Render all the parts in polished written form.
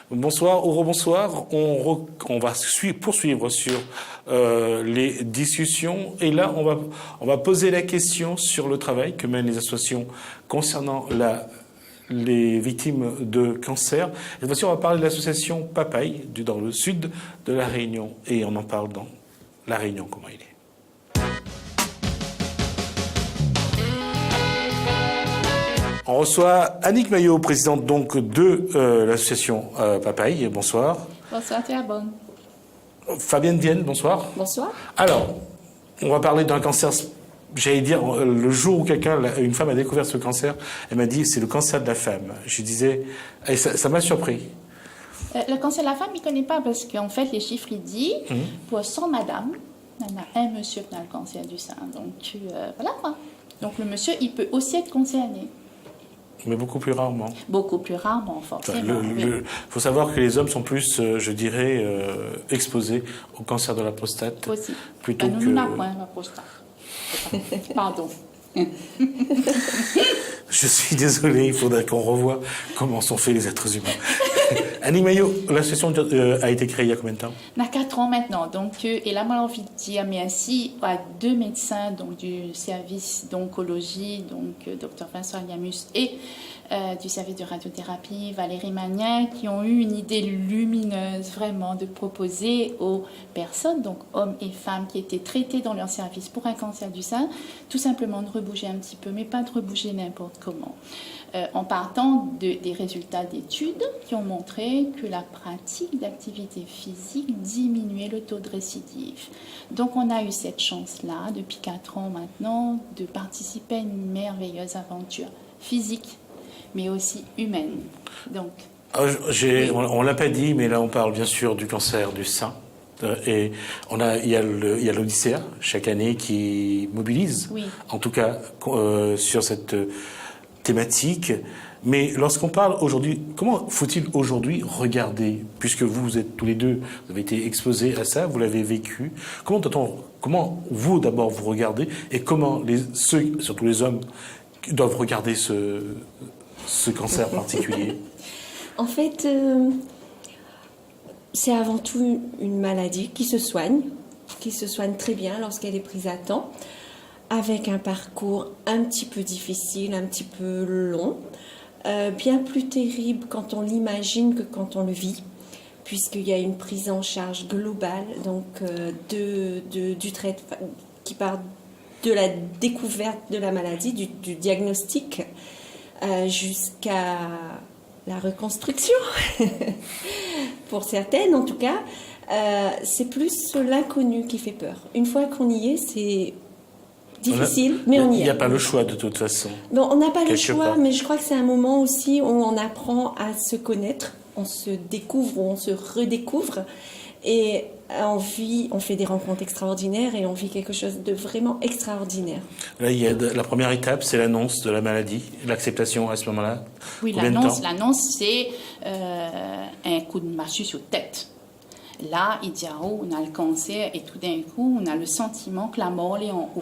Bonsoir ou rebonsoir. On va poursuivre sur les discussions. Et là, on va poser la question sur le travail que mènent les associations concernant les victimes de cancer. Et voici, on va parler de l'association Papaye, dans le sud de La Réunion. Et on en parle dans La Réunion, comment il est. On reçoit Annick Maillot, présidente donc de l'association Papaye. Bonsoir. Bonsoir, tu es bonne. Fabienne Dienne, bonsoir. Bonsoir. Alors, on va parler d'un cancer. J'allais dire, le jour où une femme a découvert ce cancer, elle m'a dit c'est le cancer de la femme. Je disais, et ça m'a surpris. Le cancer de la femme, il ne connaît pas parce qu'en fait, les chiffres, il dit pour 100 madames, il y en a un monsieur qui a le cancer du sein. Donc, voilà quoi. Donc, le monsieur, il peut aussi être concerné. Mais beaucoup plus rarement. Beaucoup plus rarement, forcément. Il faut savoir que les hommes sont plus, je dirais, exposés au cancer de la prostate. Aussi. Plutôt nous, que... on n'a point la prostate. Pardon. Je suis désolé, il faudrait qu'on revoie comment sont faits les êtres humains. Annick Maillot, l'association a été créée il y a combien de temps? Il y a 4 ans maintenant. Donc, et là, moi, j'ai envie de dire merci à 2 médecins donc, du service d'oncologie, donc Dr Vincent Aliamus, et du service de radiothérapie, Valérie Magnin, qui ont eu une idée lumineuse vraiment de proposer aux personnes, donc hommes et femmes qui étaient traités dans leur service pour un cancer du sein, tout simplement de rebouger un petit peu, mais pas de rebouger n'importe comment. En partant des résultats d'études qui ont montré que la pratique d'activité physique diminuait le taux de récidive. Donc on a eu cette chance-là, depuis 4 ans maintenant, de participer à une merveilleuse aventure physique, mais aussi humaine. Donc, on ne l'a pas dit, mais là on parle bien sûr du cancer du sein. Et il y a l'Odyssée chaque année qui mobilise, oui. En tout cas sur cette thématique. Mais lorsqu'on parle aujourd'hui, comment faut-il aujourd'hui regarder, puisque vous êtes tous les deux, vous avez été exposés à ça, vous l'avez vécu. Comment vous d'abord vous regardez et comment ceux, surtout les hommes, doivent regarder ce cancer particulier? En fait, c'est avant tout une maladie qui se soigne très bien lorsqu'elle est prise à temps, avec un parcours un petit peu difficile, un petit peu long, bien plus terrible quand on l'imagine que quand on le vit, puisqu'il y a une prise en charge globale, donc du traitement qui part de la découverte de la maladie, du diagnostic, jusqu'à la reconstruction, pour certaines en tout cas. C'est plus l'inconnu qui fait peur. Une fois qu'on y est, c'est difficile, mais on y est. Il n'y a pas le choix de toute façon. Bon, on n'a pas le choix, mais je crois que c'est un moment aussi où on apprend à se connaître, on se découvre, on se redécouvre, et on fait des rencontres extraordinaires et on vit quelque chose de vraiment extraordinaire. Là, la première étape, c'est l'annonce de la maladie, l'acceptation à ce moment-là. Oui, l'annonce, c'est un coup de massue sur tête. Là, il dit, on a le cancer, et tout d'un coup, on a le sentiment que la mort est en haut.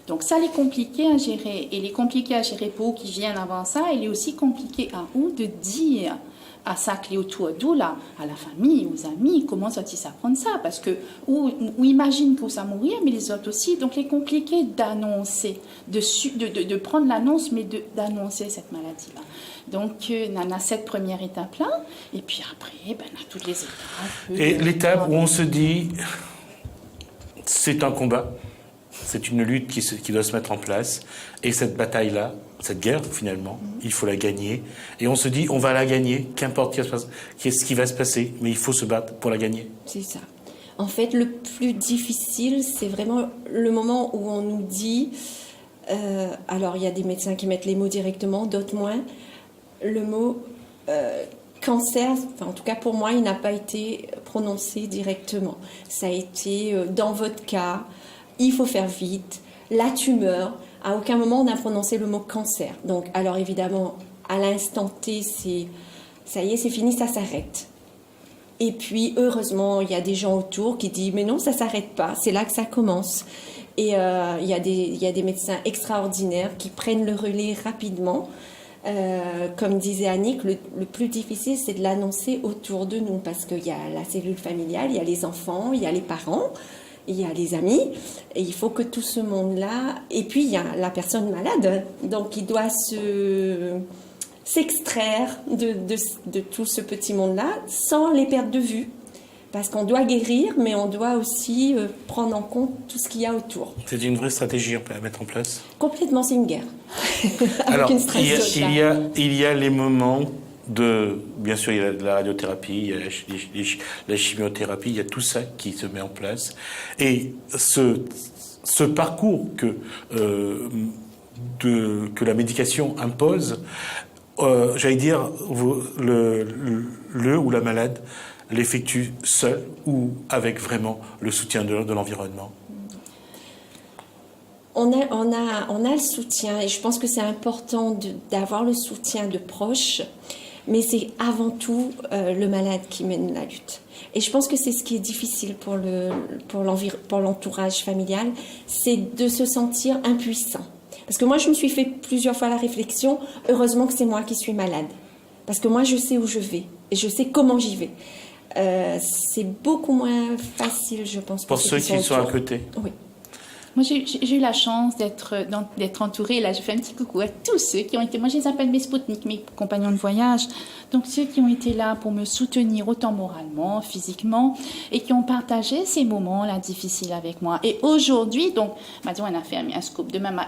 Donc ça, c'est compliqué à gérer. Et les compliqués à gérer pour eux qui viennent avant ça, il est aussi compliqué à eux de dire à ça qui est autour d'eux, là, à la famille, aux amis, comment sont-ils s'apprendre ça? Parce que, ou imagine pour ça mourir, mais les autres aussi. Donc, il est compliqué d'annoncer, de prendre l'annonce, mais d'annoncer cette maladie-là. Donc, on a cette première étape-là, et puis après, on a toutes les étapes. Et l'étape où on se dit, c'est un combat, c'est une lutte qui doit se mettre en place, et cette bataille-là, cette guerre, finalement, il faut la gagner. Et on se dit, on va la gagner, qu'importe ce qui va se passer, mais il faut se battre pour la gagner. C'est ça. En fait, le plus difficile, c'est vraiment le moment où on nous dit... alors, il y a des médecins qui mettent les mots directement, d'autres moins. Le mot cancer, enfin, en tout cas pour moi, il n'a pas été prononcé directement. Ça a été, dans votre cas, il faut faire vite, la tumeur... À aucun moment, on a prononcé le mot cancer. Donc, alors évidemment, à l'instant T, ça y est, c'est fini, ça s'arrête. Et puis, heureusement, il y a des gens autour qui disent « Mais non, ça ne s'arrête pas, c'est là que ça commence. » Et il y a des médecins extraordinaires qui prennent le relais rapidement. Comme disait Annick, le plus difficile, c'est de l'annoncer autour de nous, parce qu'il y a la cellule familiale, il y a les enfants, il y a les parents, il y a les amis, et il faut que tout ce monde-là... Et puis, il y a la personne malade, donc il doit s'extraire de tout ce petit monde-là sans les perdre de vue. Parce qu'on doit guérir, mais on doit aussi prendre en compte tout ce qu'il y a autour. C'est une vraie stratégie à mettre en place. Complètement, c'est une guerre. Alors, une stress il y a les moments de... Bien sûr, il y a la radiothérapie, il y a la chimiothérapie, il y a tout ça qui se met en place. Et ce parcours que la médication impose, j'allais dire, le ou la malade l'effectue seul ou avec vraiment le soutien de l'environnement? On a le soutien, et je pense que c'est important d'avoir le soutien de proches, mais c'est avant tout le malade qui mène la lutte. Et je pense que c'est ce qui est difficile pour l'entourage familial, c'est de se sentir impuissant. Parce que moi, je me suis fait plusieurs fois la réflexion, heureusement que c'est moi qui suis malade. Parce que moi, je sais où je vais, et je sais comment j'y vais. C'est beaucoup moins facile, je pense. Pour ceux qui sont à côté. Oui. Moi, j'ai eu la chance d'être entourée. Là, je fais un petit coucou à tous ceux qui ont été... Moi, je les appelle mes Spoutnik, mes compagnons de voyage. Donc, ceux qui ont été là pour me soutenir autant moralement, physiquement, et qui ont partagé ces moments-là difficiles avec moi. Et aujourd'hui, donc, Madi, on a fait un scoop. Demain,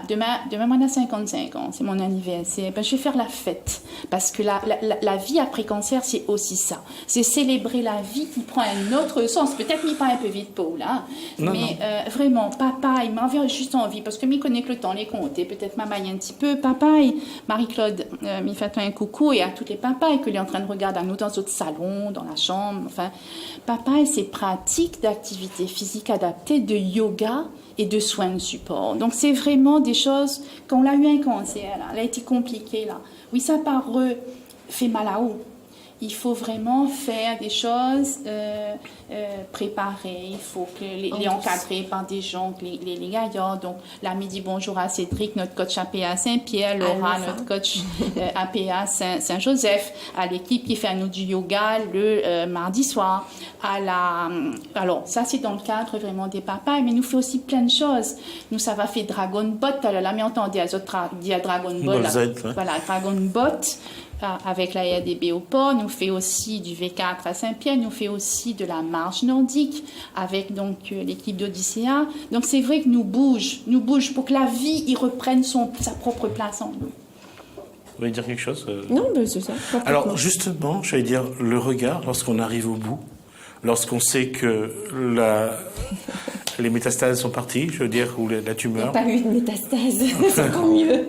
on a 55 ans. C'est mon anniversaire. Ben, je vais faire la fête. Parce que la vie après cancer, c'est aussi ça. C'est célébrer la vie qui prend un autre sens. Peut-être m'y pas un peu vite, Paul, hein. Mais vraiment, papa, il m'avait juste envie, parce que m'y connaît que le temps les compter. Peut-être maman un petit peu. Papa, et Marie-Claude, m'y fait un coucou, et à tous les papas, et que est en train de regarder à nous dans notre salon, dans la chambre. Enfin, papa et ses pratiques d'activité physique adaptée, de yoga et de soins de support. Donc, c'est vraiment des choses, quand on a eu un cancer, là, elle a été compliquée, là. Oui, ça part fait mal à haut. Il faut vraiment faire des choses préparées. Il faut que les encadrer par des gens, les gaillards. Donc, là, midi, bonjour à Cédric, notre coach APA Saint-Pierre, Laura, notre coach APA Saint-Joseph, à l'équipe qui fait à nous du yoga le mardi soir. Alors, ça, c'est dans le cadre vraiment des papas, mais nous fait aussi plein de choses. Nous, ça va faire Dragon Bot. Alors, là, mais entendez, il y a Dragon Ball. Voilà, Dragon Bot. Avec la RDB au port, nous fait aussi du V4 à Saint-Pierre, nous fait aussi de la marche nordique avec donc l'équipe d'Odyssea. Donc c'est vrai que nous bouge pour que la vie y reprenne sa propre place en nous. Vous voulez dire quelque chose Non, mais c'est ça. Alors justement, j'allais dire le regard lorsqu'on arrive au bout, lorsqu'on sait que les métastases sont parties, je veux dire, ou la tumeur. Il n'y a pas eu de métastase, c'est encore mieux.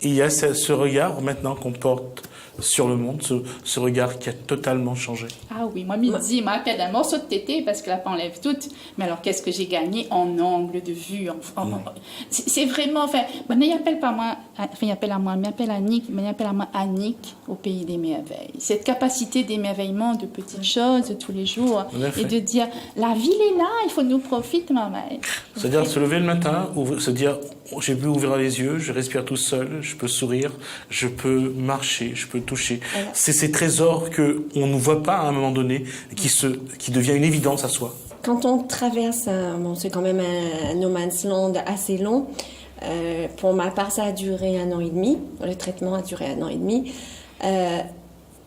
Il y a ce regard maintenant qu'on porte sur le monde, ce regard qui a totalement changé. Ah oui, moi, midi, il m'appelle un morceau de tété parce que là, on enlève tout. Mais alors, qu'est-ce que j'ai gagné en angle de vue? C'est vraiment... Enfin, il appelle pas moi... Enfin, il appelle à moi, il m'appelle Annick, mais il appelle à moi Annick au pays des merveilles. Cette capacité d'émerveillement de petites choses de tous les jours et de dire, la ville est là, il faut nous profiter, maman. C'est-à-dire se lever le matin, se dire, j'ai pu ouvrir les yeux, je respire tout seul, je peux sourire, je peux marcher, je peux toucher. Voilà. C'est ces trésors qu'on ne voit pas à un moment donné, qui devient une évidence à soi. Quand on traverse, c'est quand même un no man's land assez long. Pour ma part, ça a duré 1 an et demi. Le traitement a duré 1 an et demi.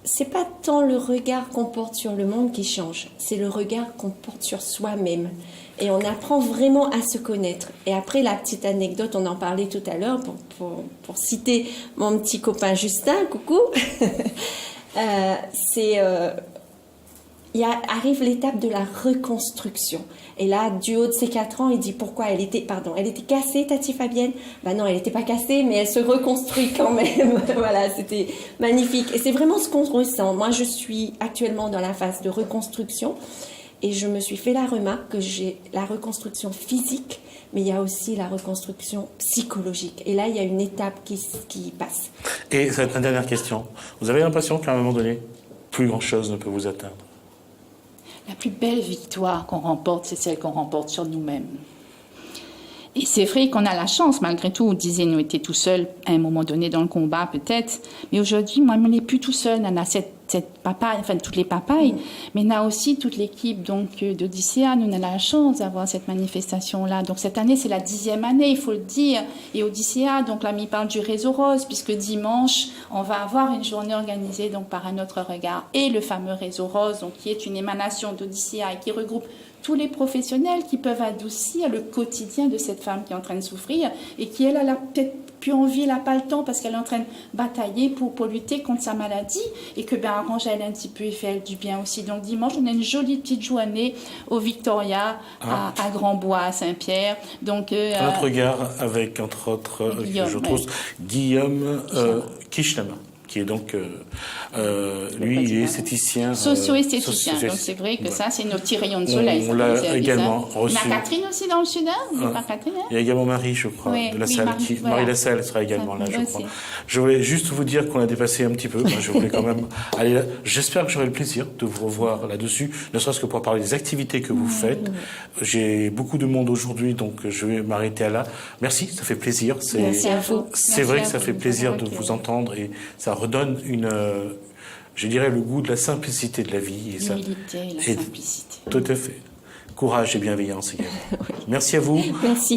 C'est pas tant le regard qu'on porte sur le monde qui change, c'est le regard qu'on porte sur soi-même. Et on apprend vraiment à se connaître. Et après, la petite anecdote, on en parlait tout à l'heure, pour citer mon petit copain Justin, coucou, arrive l'étape de la reconstruction. Et là, du haut de ses 4 ans, il dit pourquoi elle était cassée, Tati Fabienne? Ben non, elle n'était pas cassée, mais elle se reconstruit quand même. Voilà, c'était magnifique. Et c'est vraiment ce qu'on ressent. Moi, je suis actuellement dans la phase de reconstruction. Et je me suis fait la remarque que j'ai la reconstruction physique, mais il y a aussi la reconstruction psychologique. Et là, il y a une étape qui passe. Et ça va être ma dernière question. Vous avez l'impression qu'à un moment donné, plus grand-chose ne peut vous atteindre? La plus belle victoire qu'on remporte, c'est celle qu'on remporte sur nous-mêmes. Et c'est vrai qu'on a la chance, malgré tout. On disait, nous étions tout seuls à un moment donné dans le combat, peut-être. Mais aujourd'hui, moi, on n'est plus tout seul. On a cette papaye, enfin, toutes les papayes. Mais on a aussi toute l'équipe donc d'Odyssea. Nous, on a la chance d'avoir cette manifestation-là. Donc, cette année, c'est la 10e année, il faut le dire. Et Odyssea, donc, l'ami parle du réseau rose, puisque dimanche, on va avoir une journée organisée donc par Un Autre Regard et le fameux réseau rose, donc, qui est une émanation d'Odyssea et qui regroupe tous les professionnels qui peuvent adoucir le quotidien de cette femme qui est en train de souffrir et qui, elle a peut-être plus envie, elle n'a pas le temps parce qu'elle est en train de batailler pour lutter contre sa maladie et que arrange elle un petit peu et fait du bien aussi. Donc dimanche, on a une jolie petite journée au Victoria, à Grand-Bois, à Saint-Pierre. Donc, Un Autre Regard avec, entre autres, Guillaume, je trouve, Guillaume Kishnama, qui est donc, lui, il est esthéticien. Socio-esthéticien. Donc c'est vrai que ça, c'est nos petits rayons de soleil. On l'a également reçu. On a Catherine aussi dans le sud, pas Catherine, Il y a également Marie, je crois, de la salle. Marie Lassalle sera également là, je crois. Je voulais juste vous dire qu'on a dépassé un petit peu. Moi, je voulais quand même aller là. J'espère que j'aurai le plaisir de vous revoir là-dessus, ne serait-ce que pour parler des activités que vous faites. J'ai beaucoup de monde aujourd'hui, donc je vais m'arrêter là. Merci, ça fait plaisir. Merci à vous. C'est vrai que ça fait plaisir de vous entendre et ça redonne je dirais, le goût de la simplicité de la vie. L'humilité et la simplicité. Tout à fait. Courage et bienveillance également. Merci à vous. Merci.